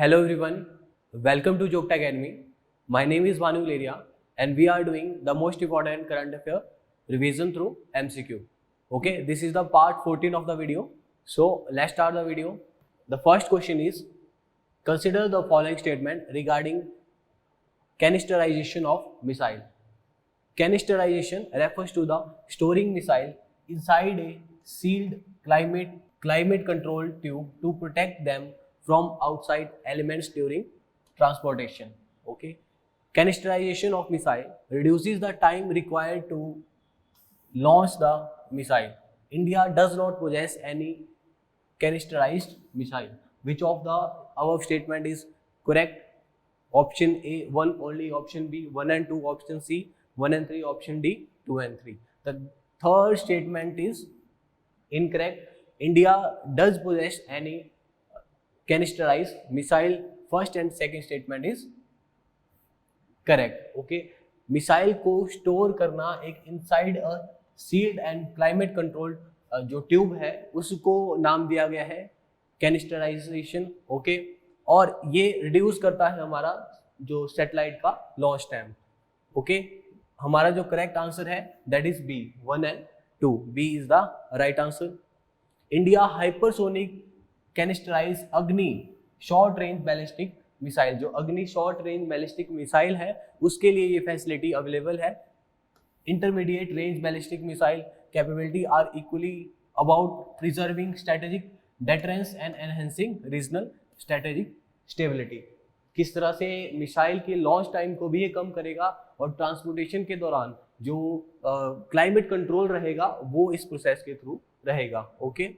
Hello everyone, welcome to Jokta Academy. My name is Vanu Leria and we are doing the most important current affair revision through MCQ. Okay, this is the part 14 of the video. So let's start the video. The first question is, consider the following statement regarding canisterization of missile. Canisterization refers to the storing missile inside a sealed climate controlled tube to protect them from outside elements during transportation. Okay. Canisterization of missile reduces the time required to launch the missile. India does not possess any canisterized missile. Which of the above statement is correct? Option A 1 only, option B 1 and 2, option C 1 and 3, option D 2 and 3. The third statement is incorrect. India does possess any canisterized missile. First and second statement is correct. Okay. Missile को store करना एक inside a sealed and climate controlled जो tube है उसको नाम दिया गया है कैनिस्टराइजेशन. ओके. और ये रिड्यूस करता है हमारा जो सैटेलाइट का लॉन्च टाइम. ओके. हमारा जो करेक्ट आंसर है that is B 1 and 2. B is the right answer. India hypersonic canisterise Agni short range ballistic missile, जो अग्नि शॉर्ट रेंज बैलिस्टिक मिसाइल है उसके लिए ये फैसिलिटी अवेलेबल है. Intermediate range ballistic missile capability are equally about preserving strategic deterrence and enhancing regional strategic stability. किस तरह से मिसाइल के लॉन्च टाइम को भी ये कम करेगा और ट्रांसपोर्टेशन के दौरान जो क्लाइमेट कंट्रोल रहेगा वो इस प्रोसेस के थ्रू रहेगा. Okay.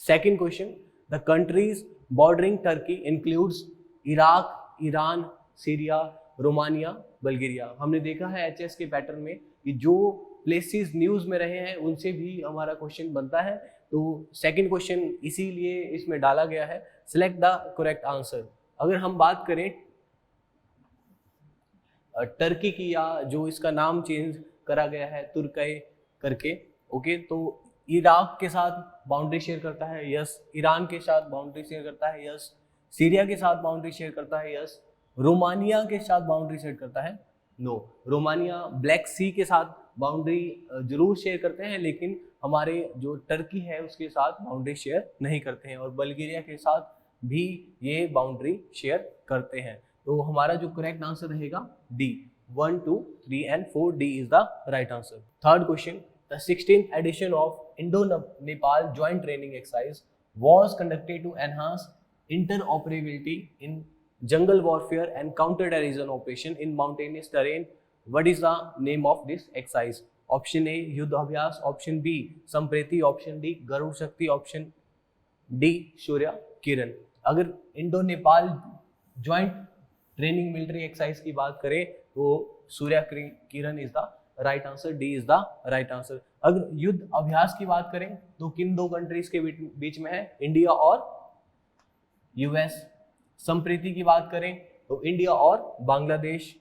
Second question, the countries bordering Turkey includes Iraq, Iran, Syria, Romania, Bulgaria. हमने देखा है एचएस के पैटर्न में कि जो प्लेसेस न्यूज में रहे हैं उनसे भी हमारा क्वेश्चन बनता है. तो सेकंड क्वेश्चन इसीलिए इसमें डाला गया है. Select the correct answer. अगर हम बात करें टर्की की, या जो इसका नाम चेंज करा गया है तुर्कय करके. ओके. तो इराक के साथ बाउंड्री शेयर करता है, यस. ईरान के साथ बाउंड्री शेयर करता है, यस. सीरिया के साथ बाउंड्री शेयर करता है, यस. रोमानिया के साथ बाउंड्री शेयर करता है, नो. रोमानिया ब्लैक सी के साथ बाउंड्री जरूर शेयर करते हैं लेकिन हमारे जो टर्की है उसके साथ बाउंड्री शेयर नहीं करते हैं. और बल्गेरिया के साथ भी ये बाउंड्री शेयर करते हैं. तो हमारा जो करेक्ट आंसर रहेगा D 1, 2, 3 and 4. D is the right answer. Third question, the 16th edition of Indo-Nepal Joint Training Exercise was conducted to enhance interoperability in jungle warfare and counter-terrorism operation in mountainous terrain. What is the name of this exercise? Option A युद्ध अभ्यास, option B Sampriti, option D Garuda शक्ति, option D Surya Kiran. अगर Indo Nepal joint training military exercise की बात करें तो Surya Kiran is the right answer. D is the right answer. अगर युद्ध अभ्यास की बात करें तो किन दो कंट्रीज के बीच में है? इंडिया और यूएस. संप्रीति की बात करें तो इंडिया और बांग्लादेश.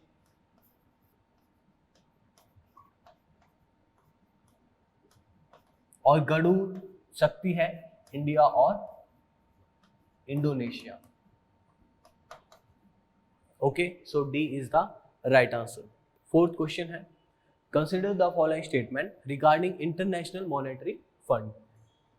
और गरुड़ शक्ति है इंडिया और Indonesia. Okay. So D is the right answer. Fourth question है, consider the following statement regarding International Monetary Fund.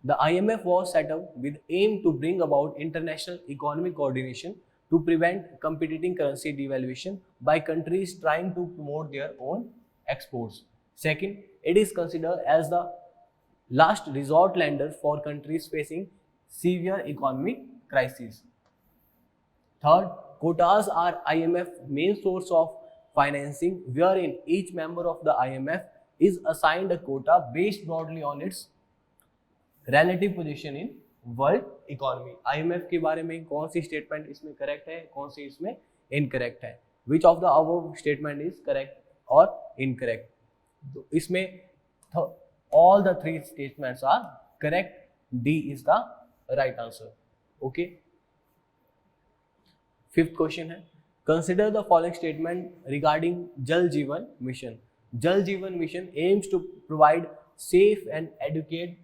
The IMF was set up with aim to bring about international economic coordination to prevent competing currency devaluation by countries trying to promote their own exports. Second, it is considered as the last resort lender for countries facing severe economic crises. Third, quotas are IMF main source of financing, wherein each member of the IMF is assigned a quota based broadly on its relative position in world economy. IMF के बारे में कौन सी statement इसमें correct है, कौन सी इसमें incorrect है? Which of the above statement is correct or incorrect? तो इसमें all the three statements are correct. D is the right answer. Okay. Fifth question है, consider the following statement regarding Jal Jeevan Mission. Jal Jeevan Mission aims to provide safe and adequate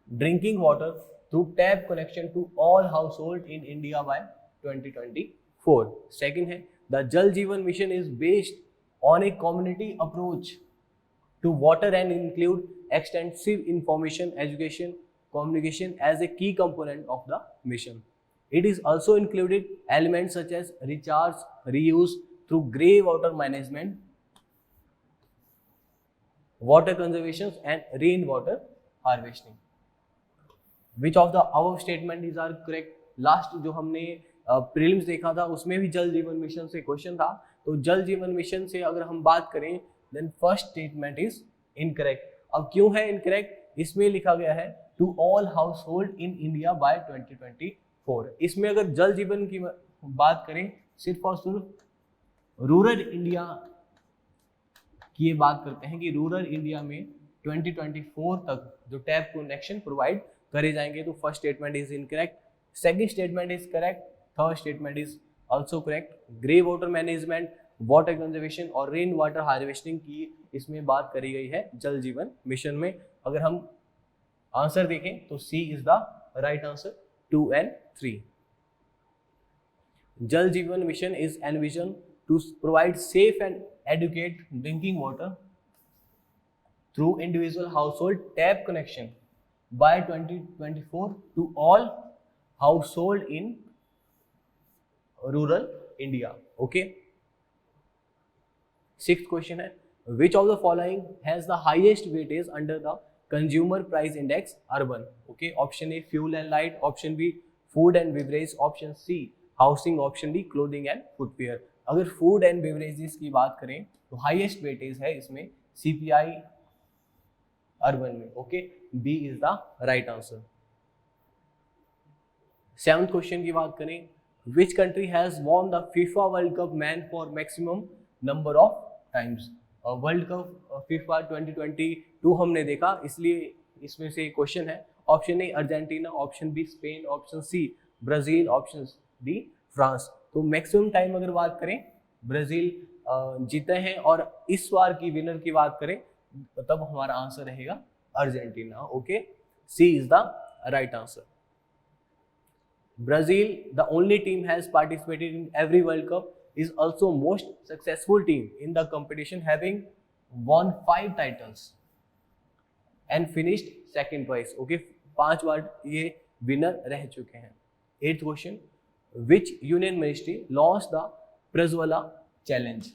drinking water through tap connection to all household in India by 2024. Second है, the Jal Jeevan Mission is based on a community approach to water and include extensive information, education, communication as a key component of the mission. It is also included elements such as recharge, reuse through grey water management, water conservation and rainwater harvesting. Which of the above statement is are correct? Last जो हमने prelims देखा था उसमें भी जल जीवन mission से question था, तो जल जीवन मिशन से अगर हम बात करें then first statement is incorrect. अब क्यों है इनकरेक्ट? इसमें लिखा गया है to all household in India by 2024. इसमें अगर जल जीवन की बात करें सिर्फ और सिर्फ रूरल इंडिया की ये बात करते हैं कि रूरल इंडिया में 2024 तक जो टैप कनेक्शन प्रोवाइड करे जाएंगे, तो first statement is incorrect. Second statement is correct. Third statement is also correct. Grey water management, water conservation और रेन वाटर हार्वेस्टिंग की इसमें बात करी गई है जल जीवन मिशन में. अगर हम आंसर देखें तो C is the right answer. 2 and 3. Jal Jeevan Mission is envisioned to provide safe and adequate drinking water through individual household tap connection by 2024 to all household in rural India. Okay. Sixth question है, which of the following has the highest weightage under the consumer price index urban? Okay, option A fuel and light, option B food and beverage, option C housing, option D clothing and footwear. अगर food and beverages की बात करें तो highest weightage है इसमें CPI urban में. Okay, B is the right answer. Seventh question की बात करें, which country has won the FIFA World Cup man for maximum number of times? World cup FIFA 2022 हमने देखा, इसलिए इसमें से क्वेश्चन है. Option A Argentina, option B Spain, option C Brazil, option D France. तो मैक्सिमम टाइम अगर बात करें ब्राजील जीते हैं, और इस बार की विनर की बात करें तब हमारा आंसर रहेगा Argentina. Okay, C is the right answer. Brazil the only team has participated in every world cup, is also most successful team in the competition, having won 5 titles and finished second twice. Okay, 5 बार ये winner रह चुके हैं. 8th question, which union ministry launched the Prajwala challenge?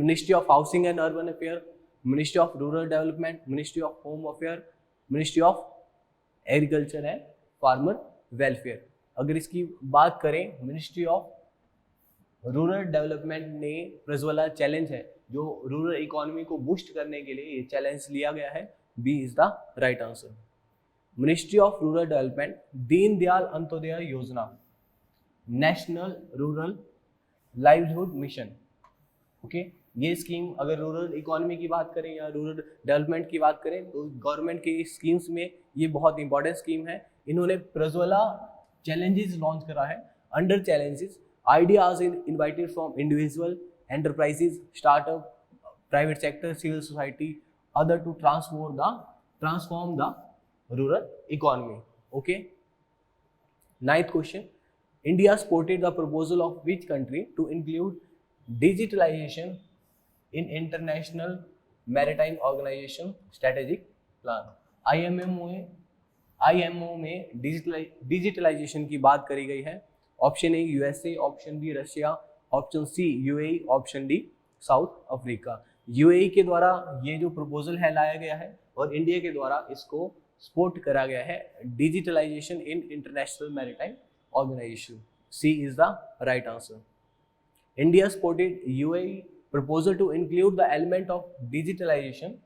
Ministry of Housing and Urban Affairs, Ministry of Rural Development, Ministry of Home Affairs, Ministry of Agriculture and Farmer Welfare. अगर इसकी बात करें ministry of rural development ने Prajwala challenge है जो rural economy को boost करने के लिए ये चैलेंज लिया गया है. B is the right answer. Ministry of rural development, Deen Dayal Antyodaya Yojana, national rural livelihood mission. Okay, ये स्कीम अगर रूरल इकोनॉमी की बात करें या रूरल डेवलपमेंट की बात करें तो गवर्नमेंट की स्कीम्स में ये बहुत इंपॉर्टेंट स्कीम है. इन्होंने प्रज्वला challenges लॉन्च करा है. Under challenges ideas invited from individual, enterprises, startup, private sector, civil society, other to transform the rural economy. Okay. 9th question, India supported the proposal of which country to include digitalization in International Maritime Organization strategic plan? IMO में digitalization की बात करी गई है. Option A USA, option B Russia, option C UAE, option D South Africa. UAE के द्वारा ये जो प्रपोजल है लाया गया है और इंडिया के द्वारा इसको सपोर्ट करा गया है, digitalization in international maritime organization. C is the right answer. India supported UAE proposal to include the element of digitalization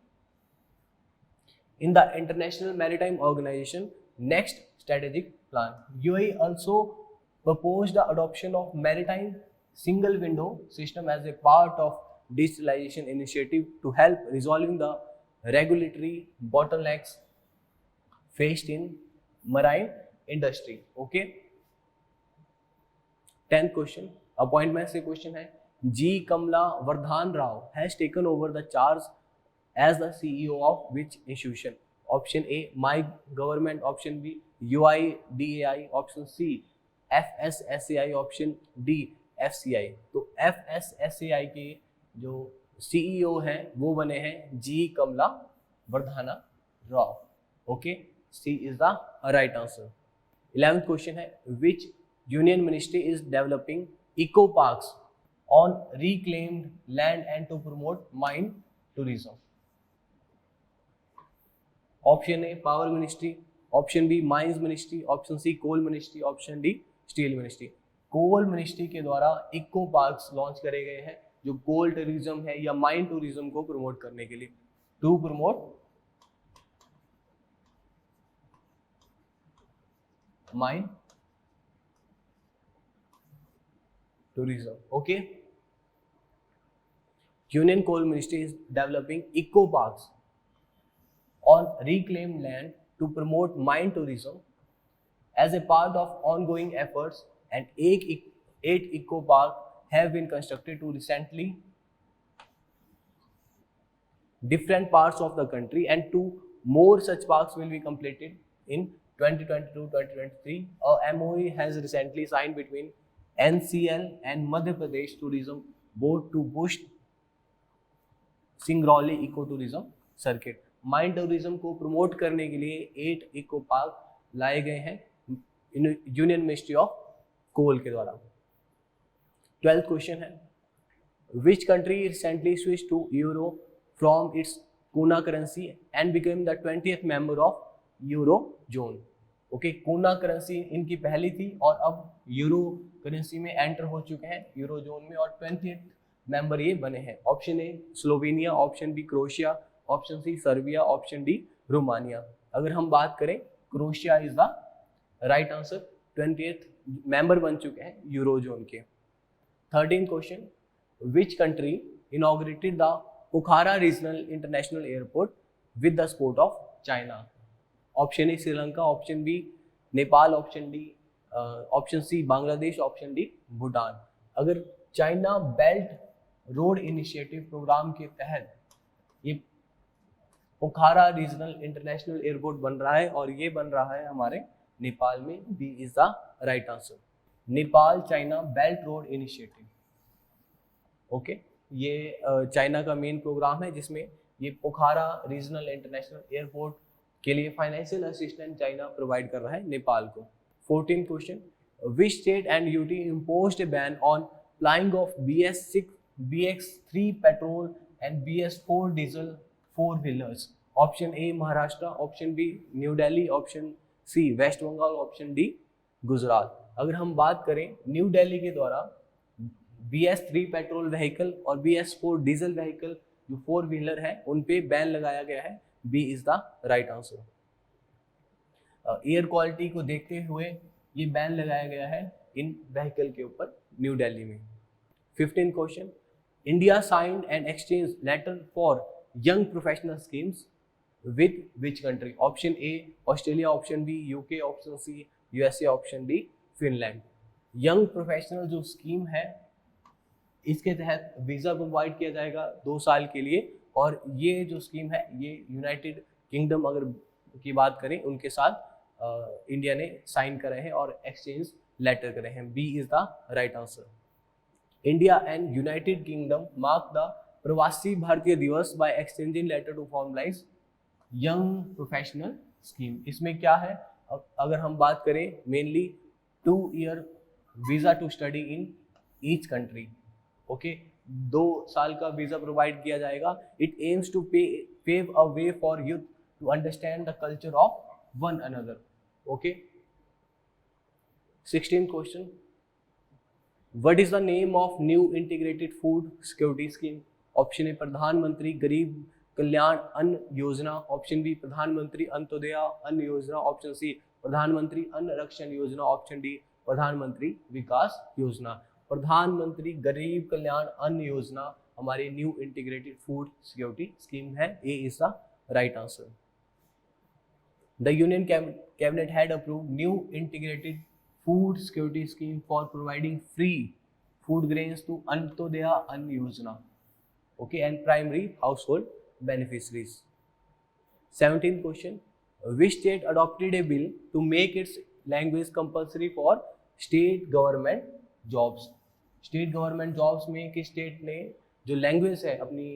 in the International Maritime Organization next strategic plan. UAE also proposed the adoption of maritime single window system as a part of digitalization initiative to help resolving the regulatory bottlenecks faced in marine industry. Okay. 10th question, appointment से question है. G. Kamla Vardhan Rao has taken over the charge as the CEO of which institution? Option A my government, option B UIDAI, option C FSSAI, option D FCI। तो FSSAI के जो CEO हैं वो बने हैं G Kamala Vardhana Rao. Okay, C is the right answer. 11th question है which union ministry is developing eco parks on reclaimed land and to promote mine tourism. Option A power ministry, option B mines ministry, option C coal ministry, option D steel ministry. Coal ministry के द्वारा eco parks launch करे गए हैं जो कोल tourism है या mine tourism को promote करने के लिए, to promote mine tourism. Okay, Union Coal Ministry is developing eco parks on reclaimed land to promote mine tourism as a part of ongoing efforts, and eight eco park have been constructed to recently different parts of the country, and two more such parks will be completed in 2022-2023. A MOU has recently signed between NCL and Madhya Pradesh Tourism Board to boost Singrauli eco tourism circuit. Mine tourism को promote करने के लिए 8 eco park लाए गए हैं union ministry of coal के द्वारा। 12th question है which country recently switch to euro from its kuna currency and became the 20th member of euro zone. Okay, kuna currency इनकी पहली थी और अब यूरो करेंसी में एंटर हो चुके हैं यूरो जोन में और 20th मेंबर ये बने हैं। Option A Slovenia, option B Croatia, option C Serbia, option D Romania. अगर हम बात करें Croatia is the right answer, 20th member बन चुके हैं यूरो जोन के। 13th question which country inaugurated the Pokhara regional international airport with the support of China. Option A Sri Lanka, option B Nepal, option D option C Bangladesh, option D Bhutan. अगर China belt road initiative programme के तहत ये पोखरा regional international airport बन रहा है और ये बन रहा है हमारे नेपाल में, B is the right answer. Nepal China belt road initiative. Okay, ये चाइना का मेन प्रोग्राम है जिसमें ये पोखरा रीजनल इंटरनेशनल एयरपोर्ट के लिए फाइनेंशियल असिस्टेंस चाइना प्रोवाइड कर रहा है नेपाल को। 14th question which state and UT imposed a ban on flying of BS6 BX3 petrol and BS4 diesel 4 wheelers. Option A Maharashtra, option B New Delhi, option C West Bengal, option D Gujarat. अगर हम बात करें new Delhi के द्वारा BS3 पेट्रोल व्हीकल और BS4 diesel vehicle जो 4 wheeler है उन पे बैन लगाया गया है, B is the right answer. Air quality को देखते हुए ये बैन लगाया गया है इन व्हीकल के ऊपर न्यू दिल्ली में। 15th question India signed an exchange letter for young professional schemes with which country. Option A Australia, option B UK, option C USA, option D Finland. Young professional जो scheme है इसके तहत visa provide किया जाएगा 2 साल के लिए और ये जो स्कीम है ये यूनाइटेड किंगडम अगर की बात करें उनके साथ इंडिया ने साइन करे हैं और एक्सचेंज लेटर करे हैं, B is the right answer. India and United Kingdom mark the Pravasi Bharatiya Divas by exchanging letter to formalize young professional scheme. इसमें क्या है, अगर हम बात करें mainly 2 year visa to study in each country. Okay, 2 साल का वीज़ा प्रोवाइड किया जाएगा। It aims to pave a way for youth to understand the culture of one another. Okay, 16th question what is the name of new integrated food security scheme. Option A प्रधानमंत्री गरीब कल्याण अन्न योजना, option B प्रधानमंत्री अंत्योदय अन्न योजना, option C प्रधानमंत्री अन्न रक्षण योजना, ऑप्शन डी प्रधानमंत्री विकास योजना। प्रधानमंत्री गरीब कल्याण अन्न योजना हमारी new integrated food security scheme है, A is the right answer. The Union Cabinet had approved new integrated food security scheme for providing free food grains to Antyodaya Ann Yojana, okay, and primary household beneficiaries. 17th question, which state adopted a bill to make its language compulsory for state government jobs? State government jobs में किस state ने जो language है अपनी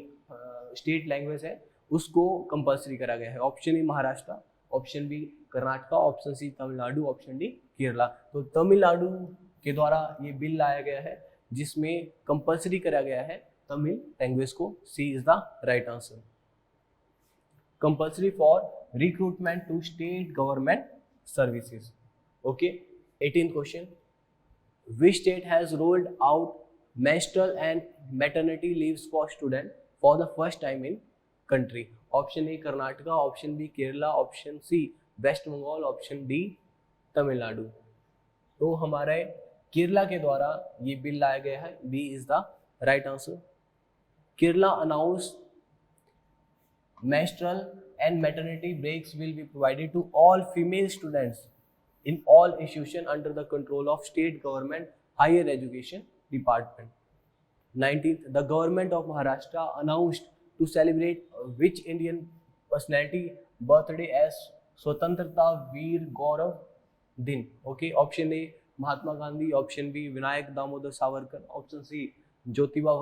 state language है उसको compulsory करा गया है? Option A Maharashtra, option B Karnataka, option C Tamil Nadu, option D Kerala. तो तमिलनाडु के द्वारा ये बिल लाया गया है जिसमें कंपल्सरी करा गया है तमिल लैंग्वेज को। C is the right answer. Compulsory for recruitment to state government services. Okay, 18th question, which state has rolled out menstrual and maternity leaves for students for the first time in country? Option A Karnataka, option B Kerala, option C West Bengal, option D Tamil Nadu. तो हमारे केरला के द्वारा ये bill लाया गया है। B is the right answer. Kerala announce menstrual and maternity breaks will be provided to all female students in all institutions under the control of state government higher education department. 19th, the government of Maharashtra announced to celebrate which Indian personality birthday as Swatantrata Veer Gaurav Din? Okay, option A Mahatma Gandhi, option B Vinayak Damodar Savarkar, option C Jyotiba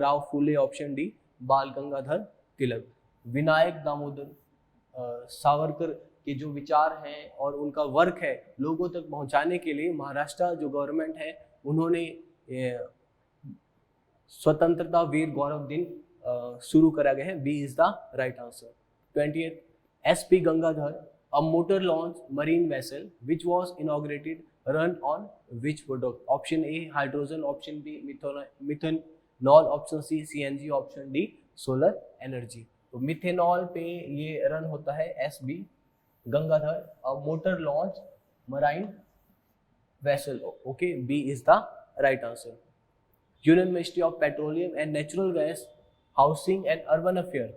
Rao Phule, option D Bal Gangadhar तिलक। विनायक दामोदर सावरकर के जो विचार हैं और उनका work है लोगों तक पहुंचाने के लिए महाराष्ट्र जो गवर्नमेंट है उन्होंने स्वतंत्रता वीर गौरव दिन शुरू करा गया है। B is the right answer. 20th, SP Gangadhar, a motor launch marine vessel which was inaugurated, run on which product? Option A hydrogen, option B methanol, option C CNG, option D solar energy। तो methanol पे ये run होता है। SP Gangadhar, a motor launch marine vessel। Okay, B is the right answer। Union Ministry of Petroleum and Natural Gas, Housing and Urban Affairs,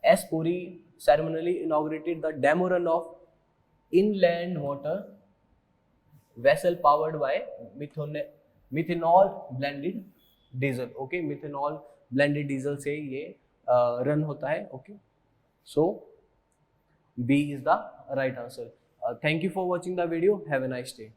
S. Puri ceremonially inaugurated the demo run of inland water vessel powered by methanol blended diesel। Okay, methanol blended diesel से ये run होता है। Okay, so B is the right answer। Thank you for watching the video. Have a nice day.